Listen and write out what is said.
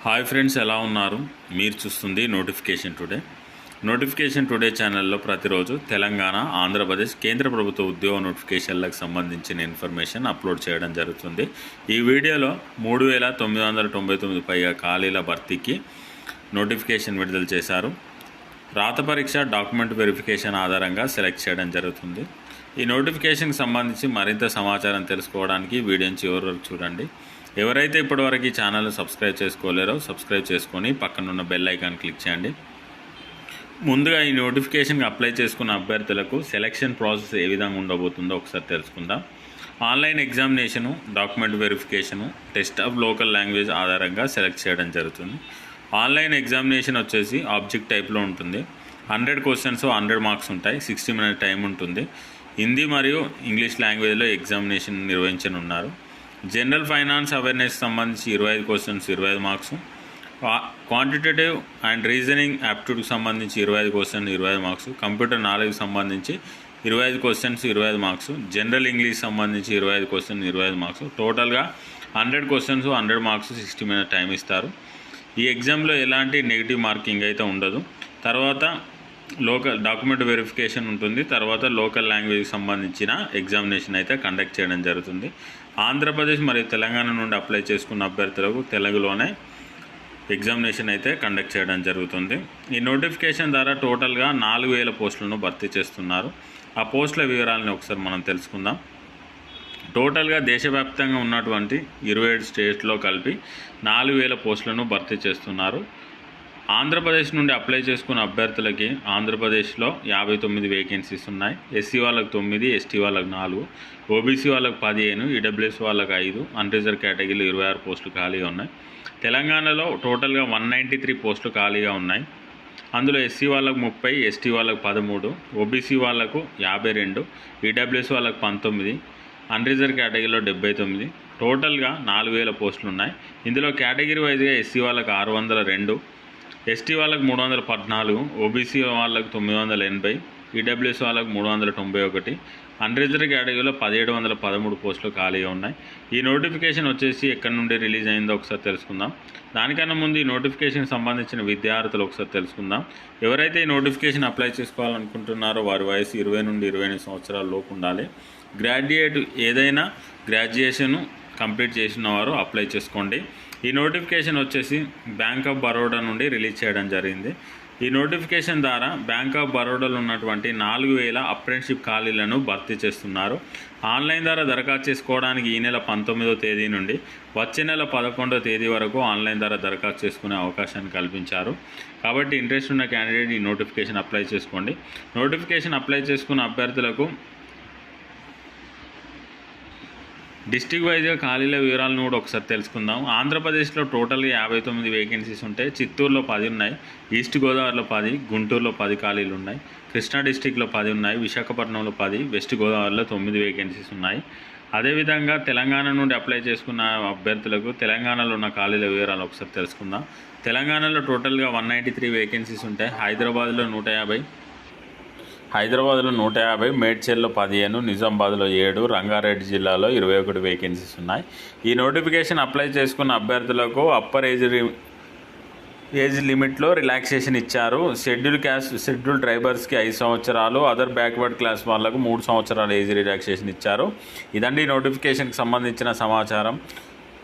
Hi friends, ఎలా ఉన్నారు? మీరు చూస్తుంది నోటిఫికేషన్ టుడే ఛానల్లో ప్రతిరోజు తెలంగాణ, ఆంధ్రప్రదేశ్ కేంద్ర ప్రభుత్వ ఉద్యోగ నోటిఫికేషన్లకు సంబంధించిన ఇన్ఫర్మేషన్ అప్లోడ్ చేయడం జరుగుతుంది. ఈ వీడియోలో 3999 పైగా ఖాళీల భర్తీకి నోటిఫికేషన్ విడుదల చేశారు. రాత పరీక్ష, డాక్యుమెంట్ వెరిఫికేషన్ ఆధారంగా సెలెక్ట్ చేయడం జరుగుతుంది. ఈ నోటిఫికేషన్కి సంబంధించి మరింత సమాచారం తెలుసుకోవడానికి వీడియోని చివరి వరకు చూడండి. ఎవరైతే ఇప్పటివరకు ఈ ఛానల్ సబ్స్క్రైబ్ చేసుకోలేరో సబ్స్క్రైబ్ చేసుకొని పక్కనున్న బెల్ ఐకాన్ క్లిక్ చేయండి. ముందుగా ఈ నోటిఫికేషన్కి అప్లై చేసుకున్న అభ్యర్థులకు సెలక్షన్ ప్రాసెస్ ఏ విధంగా ఉండబోతుందో ఒకసారి తెలుసుకుందాం. Online examination, document verification, test of local language ఆధారంగా సెలెక్ట్ చేయడం జరుగుతుంది. ఆన్లైన్ ఎగ్జామినేషన్ వచ్చేసి ఆబ్జెక్ట్ టైప్లో ఉంటుంది. 100 క్వశ్చన్స్ 100 మార్క్స్ ఉంటాయి. 60 మినిట్ టైం ఉంటుంది. హిందీ మరియు ఇంగ్లీష్ లాంగ్వేజ్లో ఎగ్జామినేషన్ నిర్వహించనున్నారు. జనరల్ ఫైనాన్స్ అవేర్నెస్ సంబంధించి 25 questions 25 marks, quantitative and reasoning యాప్టిట్యూడ్కి సంబంధించి 25 క్వశ్చన్ 25 మార్క్స్, కంప్యూటర్ నాలెడ్జ్కి సంబంధించి 25 క్వశ్చన్స్ 25 మార్క్స్, జనరల్ ఇంగ్లీష్ సంబంధించి 25 క్వశ్చన్ 25 మార్క్స్, టోటల్గా 100 క్వశ్చన్స్ 100 మార్క్స్ 60 మినిట్ టైం ఇస్తారు. ఈ ఎగ్జామ్లో ఎలాంటి నెగిటివ్ మార్కింగ్ అయితే ఉండదు. తర్వాత లోకల్ డాక్యుమెంట్ వెరిఫికేషన్ ఉంటుంది. తర్వాత లోకల్ లాంగ్వేజ్కి సంబంధించిన ఎగ్జామినేషన్ అయితే కండక్ట్ చేయడం జరుగుతుంది. ఆంధ్రప్రదేశ్ మరియు తెలంగాణ నుండి అప్లై చేసుకున్న అభ్యర్థులకు తెలుగులోనే ఎగ్జామినేషన్ అయితే కండక్ట్ చేయడం జరుగుతుంది. ఈ నోటిఫికేషన్ ద్వారా టోటల్గా 4000 పోస్టులను భర్తీ చేస్తున్నారు. ఆ పోస్టుల వివరాలను ఒకసారి మనం తెలుసుకుందాం. టోటల్గా దేశవ్యాప్తంగా ఉన్నటువంటి 27 స్టేట్స్లో కలిపి 4000 పోస్టులను భర్తీ చేస్తున్నారు. ఆంధ్రప్రదేశ్ నుండి అప్లై చేసుకున్న అభ్యర్థులకి ఆంధ్రప్రదేశ్లో 59 వేకెన్సీస్ ఉన్నాయి. ఎస్సీ వాళ్ళకు 9, ఎస్టీ వాళ్ళకు 4, ఓబీసీ వాళ్ళకు 15, ఈడబ్ల్యూఎస్ వాళ్ళకు 5, అన్రిజర్వ్ కేటగిరీలో 26 పోస్టులు ఖాళీగా ఉన్నాయి. తెలంగాణలో టోటల్గా 193 పోస్టులు ఖాళీగా ఉన్నాయి. అందులో ఎస్సీ వాళ్ళకు 30, ఎస్టీ వాళ్ళకు 13, ఓబీసీ వాళ్ళకు 52, ఈడబ్ల్యూఎస్ వాళ్ళకు 19, అన్రిజర్వ్ కేటగిరీలో 79, టోటల్గా 4000 పోస్టులు ఉన్నాయి. ఇందులో కేటగిరీ వైజ్గా ఎస్సీ వాళ్ళకు 602, ఎస్టీ వాళ్ళకు 314, ఓబీసీ వాళ్ళకు 980, ఈడబ్ల్యూఎస్ వాళ్ళకు 391, అన్రిజర్వ్ కేటగిరీలో 1713 పోస్టులు ఖాళీగా ఉన్నాయి. ఈ నోటిఫికేషన్ వచ్చేసి ఎక్కడి నుండి రిలీజ్ అయిందో ఒకసారి తెలుసుకుందాం. దానికన్నా ముందు ఈ నోటిఫికేషన్కి సంబంధించిన విద్యార్థులు ఒకసారి తెలుసుకుందాం. ఎవరైతే ఈ నోటిఫికేషన్ అప్లై చేసుకోవాలనుకుంటున్నారో వారి వయసు 20 నుండి 28 సంవత్సరాల లోపు ఉండాలి. గ్రాడ్యుయేట్ ఏదైనా గ్రాడ్యుయేషన్ కంప్లీట్ చేసిన వారు అప్లై చేసుకోండి. ఈ నోటిఫికేషన్ వచ్చేసి బ్యాంక్ ఆఫ్ బరోడా నుండి రిలీజ్ చేయడం జరిగింది. ఈ నోటిఫికేషన్ ద్వారా బ్యాంక్ ఆఫ్ బరోడాలో ఉన్నటువంటి 4000 అప్రెంటిస్షిప్ ఖాళీలను భర్తీ చేస్తున్నారు. ఆన్లైన్ ద్వారా దరఖాస్తు చేసుకోవడానికి ఈ నెల 19వ తేదీ నుండి వచ్చే నెల 11వ తేదీ వరకు ఆన్లైన్ ద్వారా దరఖాస్తు చేసుకునే అవకాశాన్ని కల్పించారు. కాబట్టి ఇంట్రెస్ట్ ఉన్న క్యాండిడేట్ ఈ నోటిఫికేషన్ అప్లై చేసుకోండి. నోటిఫికేషన్ అప్లై చేసుకున్న అభ్యర్థులకు డిస్ట్రిక్ట్ వైజ్గా ఖాళీల వివరాలను కూడా ఒకసారి తెలుసుకుందాం. ఆంధ్రప్రదేశ్లో టోటల్గా 59 వేకెన్సీస్ ఉంటాయి. చిత్తూరులో 10 ఉన్నాయి, ఈస్ట్ గోదావరిలో 10, గుంటూరులో 10 ఖాళీలు ఉన్నాయి, కృష్ణా డిస్ట్రిక్ట్లో 10 ఉన్నాయి, విశాఖపట్నంలో 10, వెస్ట్ గోదావరిలో 9 వేకెన్సీస్ ఉన్నాయి. అదేవిధంగా తెలంగాణ నుండి అప్లై చేసుకున్న అభ్యర్థులకు తెలంగాణలో ఉన్న ఖాళీల వివరాలు ఒకసారి తెలుసుకుందాం. తెలంగాణలో టోటల్గా 193 వేకెన్సీస్ ఉంటాయి. హైదరాబాద్లో 150, మేడ్చల్లో 15, నిజామాబాద్లో 7, రంగారెడ్డి జిల్లాలో 21 వేకెన్సీస్ ఉన్నాయి. ఈ నోటిఫికేషన్ అప్లై చేసుకున్న అభ్యర్థులకు అప్పర్ ఏజ్ లిమిట్లో రిలాక్సేషన్ ఇచ్చారు. షెడ్యూల్ ట్రైబర్స్కి 5 సంవత్సరాలు, అదర్ బ్యాక్వర్డ్ క్లాస్ వాళ్ళకు 3 సంవత్సరాల ఏజ్ రిలాక్సేషన్ ఇచ్చారు. ఇదండి నోటిఫికేషన్కి సంబంధించిన సమాచారం.